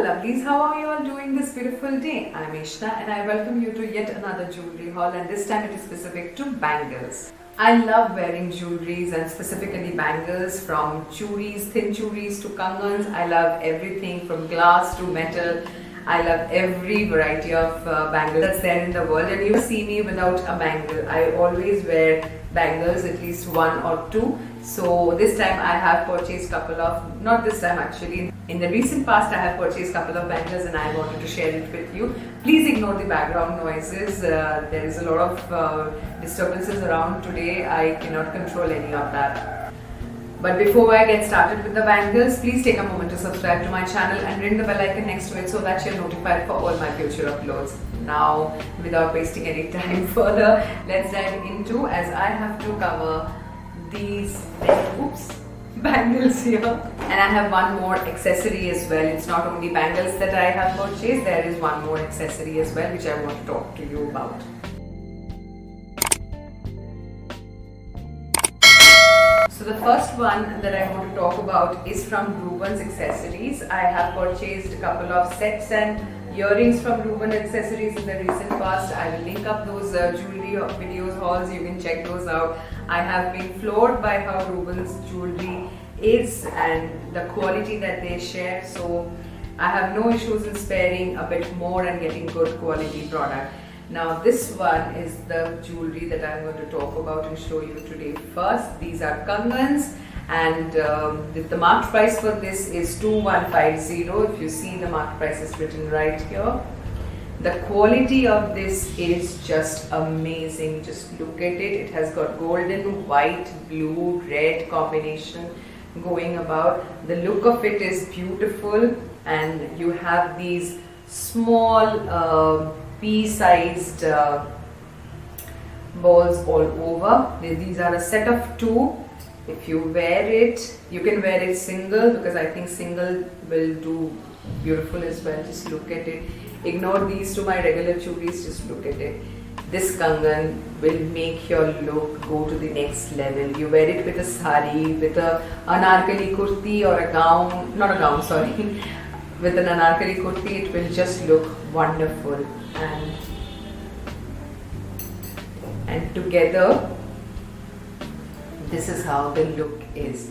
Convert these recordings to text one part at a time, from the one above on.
lovelies, how are you all doing this beautiful day? I'm Ishna and I welcome you to yet another jewelry haul, and this time it is specific to bangles. I love wearing jewelries and specifically bangles, from churis, thin churis to kangans. I love everything from glass to metal. I love every variety of bangle that's there in the world, and you see me without a bangle. I always wear bangles, at least one or two. So this time I have purchased couple of, not this time actually, in the recent past I have purchased couple of bangles and I wanted to share it with you. Please ignore the background noises. There is a lot of disturbances around today. I cannot control any of that. But before I get started with the bangles, please take a moment to subscribe to my channel and ring the bell icon next to it so that you're notified for all my future uploads. Now, without wasting any time further, let's dive into, as I have to cover these bangles here, and I have one more accessory as well. It's not only bangles that I have purchased, there is one more accessory as well which I want to talk to you about. So the first one that I want to talk about is from Reuben's Accessories. I have purchased a couple of sets and earrings from Reuben Accessories in the recent past. I will link up those jewelry videos hauls, you can check those out. I have been floored by how Reuben's jewelry is and the quality that they share, so I have no issues in sparing a bit more and getting good quality product. Now this one is the jewelry that I'm going to talk about and show you today. First, these are kangans, and the marked price for this is 2150. If you see, the marked price is written right here. The quality of this is just amazing. Just look at it. It has got golden, white, blue, red combination going about. The look of it is beautiful, and you have these small pea-sized balls all over. These are a set of two. If you wear it, you can wear it single, because I think single will do beautiful as well. Just look at it. Ignore these two, my regular churis, just look at it. This kangan will make your look go to the next level. You wear it with a sari, with a anarkali kurti or a gown, not a gown, sorry, with an anarkali kurti, it will just look wonderful. And together, this is how the look is.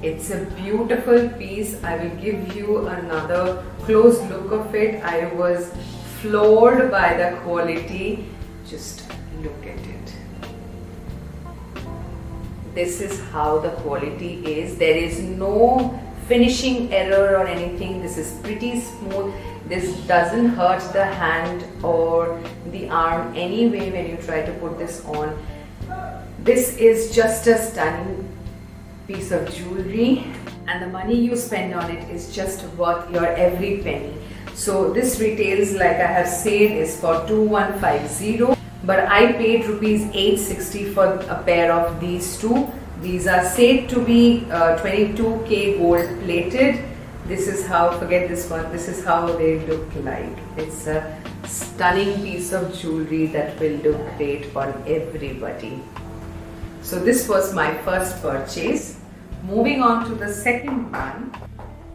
It's a beautiful piece. I will give you another close look of it. I was floored by the quality. Just look at it. This is how the quality is. There is no finishing error or anything. This is pretty smooth. This doesn't hurt the hand or the arm anyway when you try to put this on. This is just a stunning piece of jewelry, and the money you spend on it is just worth your every penny. So this retails, like I have said, is for 2150, but I paid rupees 860 for a pair of these two. These are said to be 22K gold plated. This is how, forget this one, this is how they look like. It's a stunning piece of jewelry that will look great on everybody. So this was my first purchase. Moving on to the second one,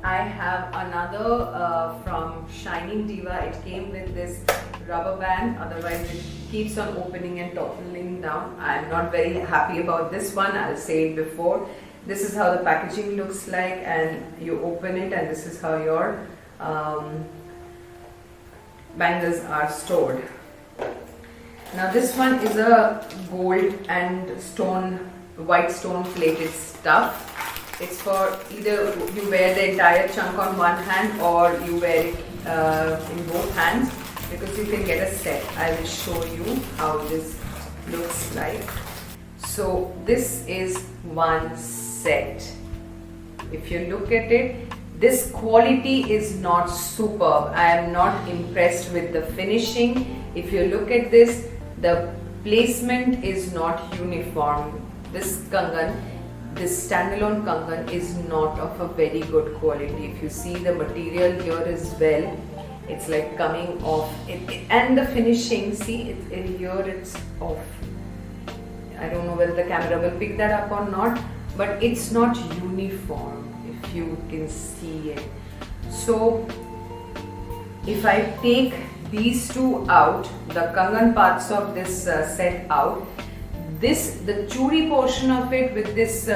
I have another from Shining Diva. It came with this rubber band, otherwise it keeps on opening and toppling down. I'm not very happy about this one, I'll say it before. This is how the packaging looks like, and you open it and this is how your bangles are stored. Now this one is a gold and stone, white stone plated stuff. It's for either you wear the entire chunk on one hand or you wear it in both hands, because you can get a set. I will show you how this looks like. So this is one set. If you look at it, this quality is not superb. I am not impressed with the finishing. If you look at this, the placement is not uniform. This kangan, this standalone kangan, is not of a very good quality. If you see the material here as well, it's like coming off. And the finishing, see, here it's off. I don't know whether the camera will pick that up or not, but it's not uniform, if you can see it. So If I take these two out, the Kangan parts of this set out, the churi portion of it with this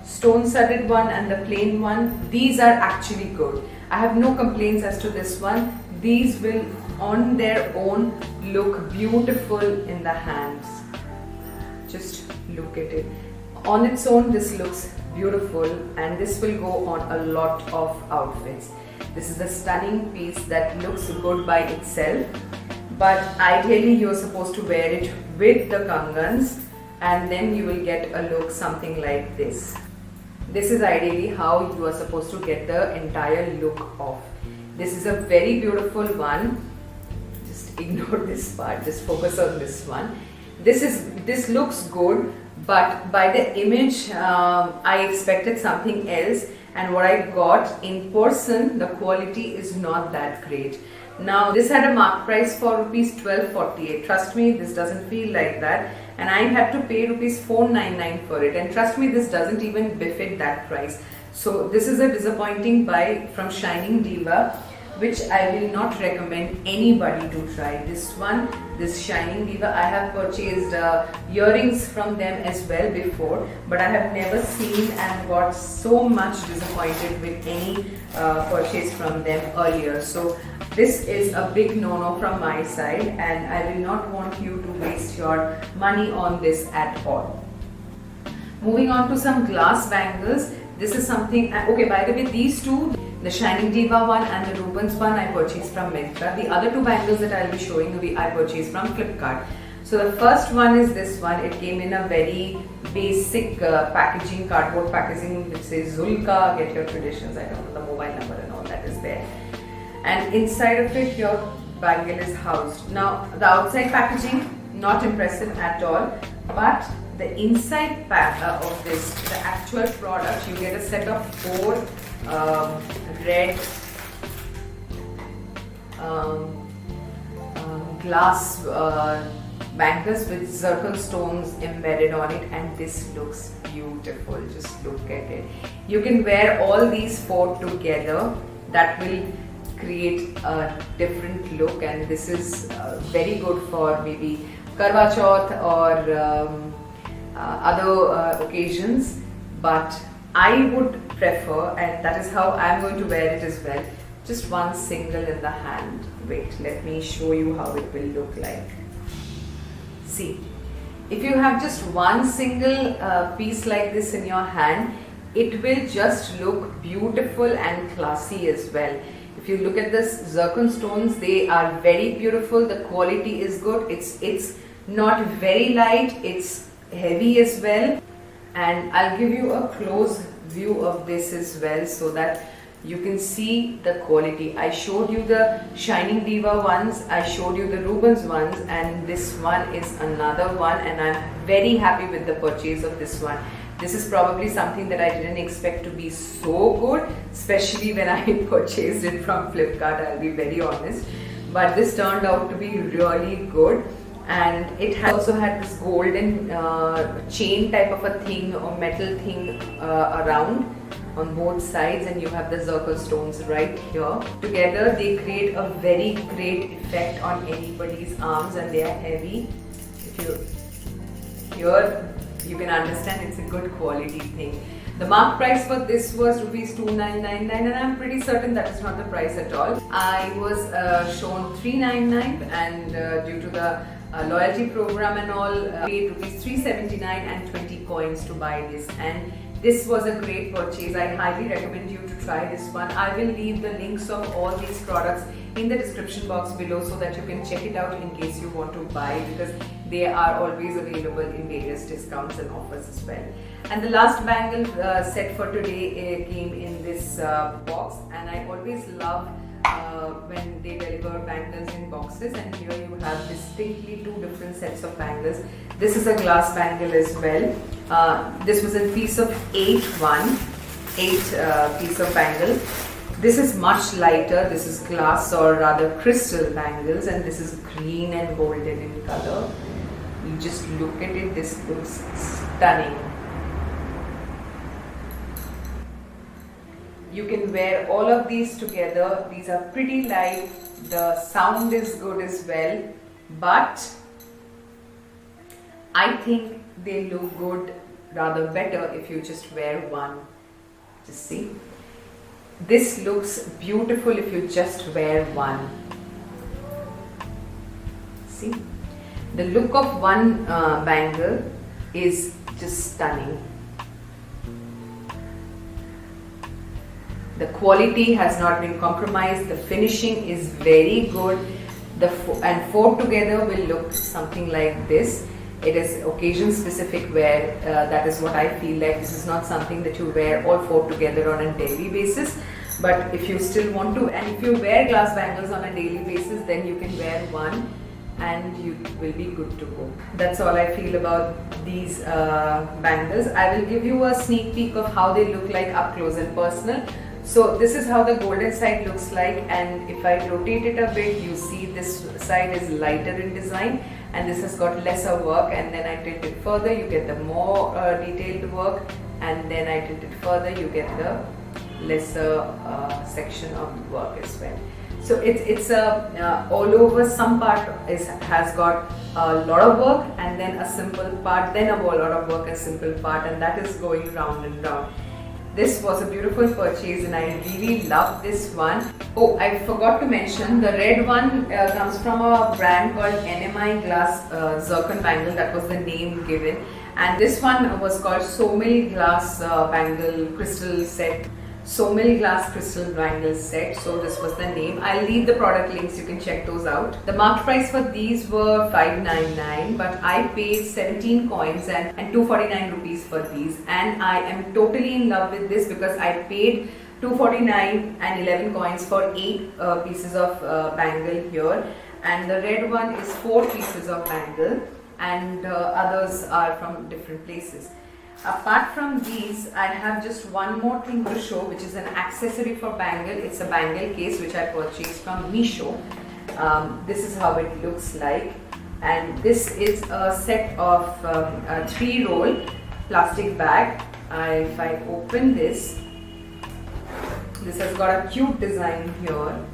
stone studded one and the plain one, these are actually good. I have no complaints as to this one. These will on their own look beautiful in the hands. Just look at it. On its own, this looks beautiful, and this will go on a lot of outfits. This is a stunning piece that looks good by itself, but ideally you're supposed to wear it with the Kangans, and then you will get a look something like this. This is ideally how you are supposed to get the entire look off. This is a very beautiful one. Just ignore this part, just focus on this one. This looks good, but by the image I expected something else, and what I got in person, the quality is not that great. Now this had a mark price for rupees 1248. Trust me, this doesn't feel like that, and I had to pay rupees 499 for it, and trust me, this doesn't even befit that price. So this is a disappointing buy from Shining Diva, which I will not recommend anybody to try. This one, this Shining Diva, I have purchased earrings from them as well before, but I have never seen and got so much disappointed with any purchase from them earlier. So this is a big no-no from my side, and I will not want you to waste your money on this at all. Moving on to some glass bangles. This is something, okay, by the way, these two, the Shining Diva one and the Rubens one, I purchased from Myntra. The other two bangles that I will be showing you, I purchased from Flipkart. So the first one is this one. It came in a very basic packaging, cardboard packaging, which says Zulka, get your traditions. I don't know, the mobile number and all that is there. And inside of it, your bangle is housed. Now, the outside packaging, not impressive at all, but the inside pack of this, the actual product, you get a set of 4 red glass bangles with zircon stones embedded on it, and this looks beautiful. Just look at it. You can wear all these 4 together. That will create a different look, and this is very good for maybe Karwa Chauth or other occasions, but I would prefer, and that is how I am going to wear it as well, just one single in the hand. Wait, let me show you how it will look like. See, if you have just one single piece like this in your hand, it will just look beautiful and classy as well. If you look at this zircon stones, they are very beautiful. The quality is good. It's not very light, it's heavy as well, and I'll give you a close view of this as well so that you can see the quality. I showed you the Shining Diva ones, I showed you the Rubens ones, and this one is another one, and I'm very happy with the purchase of this one. This is probably something that I didn't expect to be so good, especially when I purchased it from Flipkart, I'll be very honest, but this turned out to be really good. And it also had this golden chain type of a thing or metal thing around on both sides, and you have the zircon stones right here. Together they create a very great effect on anybody's arms, and they are heavy. If you can understand it's a good quality thing. The mark price for this was rupees 2999, and I'm pretty certain that is not the price at all. I was shown 399, and due to the loyalty program and all, paid rupees 379 and 20 coins to buy this, and this was a great purchase. I highly recommend you to try this one. I will leave the links of all these products in the description box below so that you can check it out in case you want to buy, because they are always available in various discounts and offers as well. And the last bangle set for today came in this box, and I always love when they deliver bangles in boxes, and here you have distinctly 2 different sets of bangles. This is a glass bangle as well. This was a piece of 8 piece of bangle. This is much lighter. This is glass, or rather crystal bangles, and this is green and golden in color. You just look at it, this looks stunning. You can wear all of these together. These are pretty light. The sound is good as well, but I think they look good, rather better, if you just wear one. Just see. This looks beautiful if you just wear one. See? The look of one bangle is just stunning. The quality has not been compromised. The finishing is very good. And four together will look something like this. It is occasion specific wear. That is what I feel like. This is not something that you wear all four together on a daily basis. But if you still want to, and if you wear glass bangles on a daily basis, then you can wear one and you will be good to go. That's all I feel about these bangles. I will give you a sneak peek of how they look like up close and personal. So this is how the golden side looks like, and if I rotate it a bit, you see this side is lighter in design and this has got lesser work, and then I tilt it further, you get the more detailed work, and then I tilt it further, you get the lesser section of the work as well. So it's all over. Some part has got a lot of work, and then a simple part, then a lot of work, a simple part, and that is going round and round. This was a beautiful purchase and I really love this one. Oh, I forgot to mention, the red one comes from a brand called NMI Glass Zircon Bangle. That was the name given. And this one was called Somil Glass Bangle Crystal Set. Somil Glass Crystal Bangle Set. So this was the name. I'll leave the product links, you can check those out. The marked price for these were $599, but I paid 17 coins and 249 rupees for these, and I am totally in love with this because I paid 249 and 11 coins for 8 pieces of bangle here, and the red one is 4 pieces of bangle, and others are from different places. Apart from these, I have just one more thing to show, which is an accessory for bangle. It's a bangle case which I purchased from Meesho. This is how it looks like, and this is a set of a 3-roll plastic bag. If I open this, this has got a cute design here.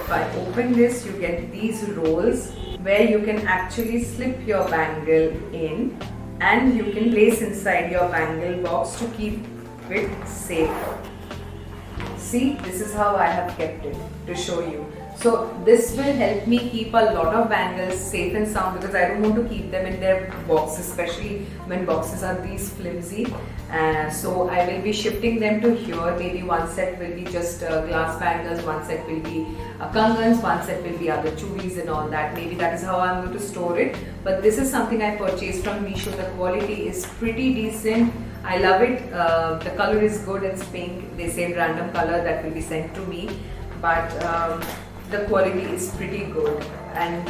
If I open this, you get these rolls where you can actually slip your bangle in, and you can place inside your bangle box to keep it safe. See, this is how I have kept it to show you. So this will help me keep a lot of bangles safe and sound, because I don't want to keep them in their box, especially when boxes are these flimsy. So I will be shifting them to here. Maybe one set will be just glass bangles, one set will be kangans, one set will be other chubis and all that. Maybe that is how I'm going to store it. But this is something I purchased from Meesho. The quality is pretty decent. I love it. The color is good. It's pink. They say random color that will be sent to me. But the quality is pretty good, and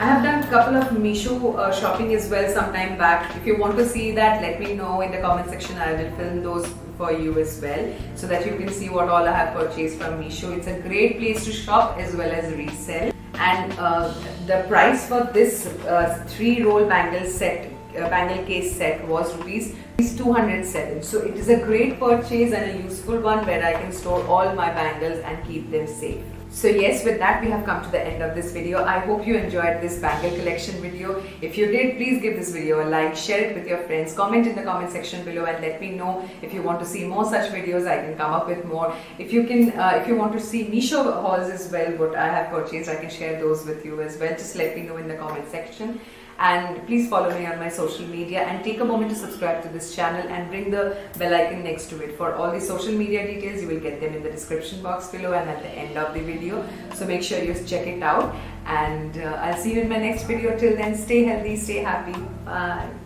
I have done a couple of Meesho shopping as well some time back. If you want to see that, let me know in the comment section. I will film those for you as well, so that you can see what all I have purchased from Meesho. It's a great place to shop as well as resell, and the price for this 3-roll bangle set, bangle case set, was rupees 207. So it is a great purchase and a useful one where I can store all my bangles and keep them safe. So yes, with that we have come to the end of this video. I hope you enjoyed this bangle collection video. If you did, please give this video a like, share it with your friends, comment in the comment section below and let me know if you want to see more such videos. I can come up with more. If you want to see Meesho hauls as well, what I have purchased, I can share those with you as well. Just let me know in the comment section. And please follow me on my social media and take a moment to subscribe to this channel and ring the bell icon next to it. For all the social media details, you will get them in the description box below and at the end of the video. So make sure you check it out, and I'll see you in my next video. Till then, stay healthy, stay happy. Bye.